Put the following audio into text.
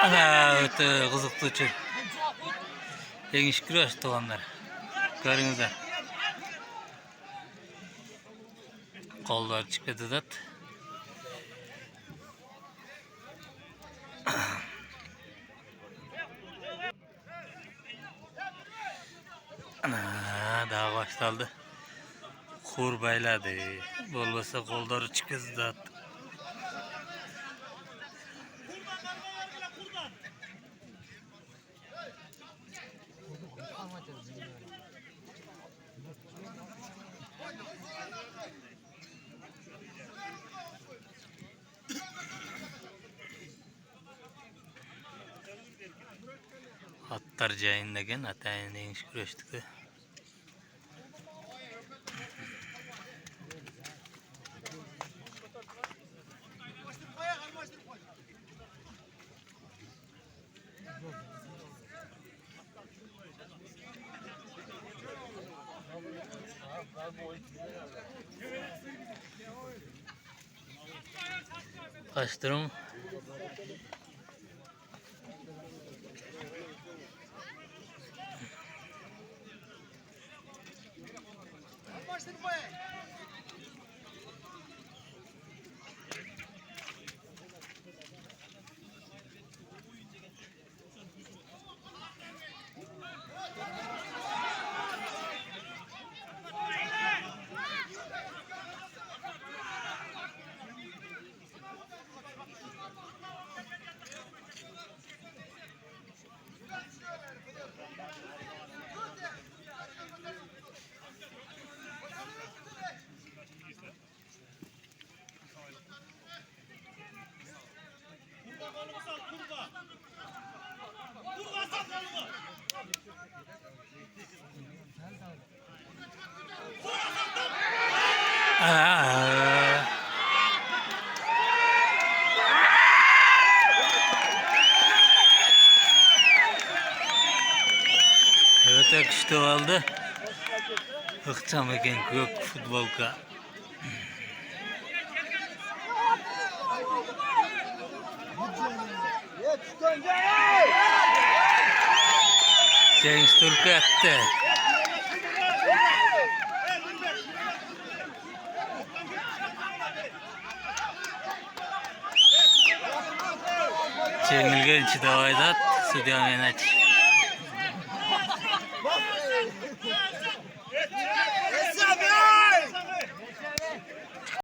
Ana öte kızıklı uçur. Yengiş güreş doğanlar. Görünüzler. Kollar çıkıdı da. Ana daha başlandı. Kur bayladı. Olmasa kolları çıkıdı da. Atlar cayındayken atayın değiş güreştik de. Kaç durum? Evet akıştı oldu. Hıkçam eken kök futbolka. Cengiz Türk'ü attı. Cengilgen içi davayda, Sudiyan Yenaç.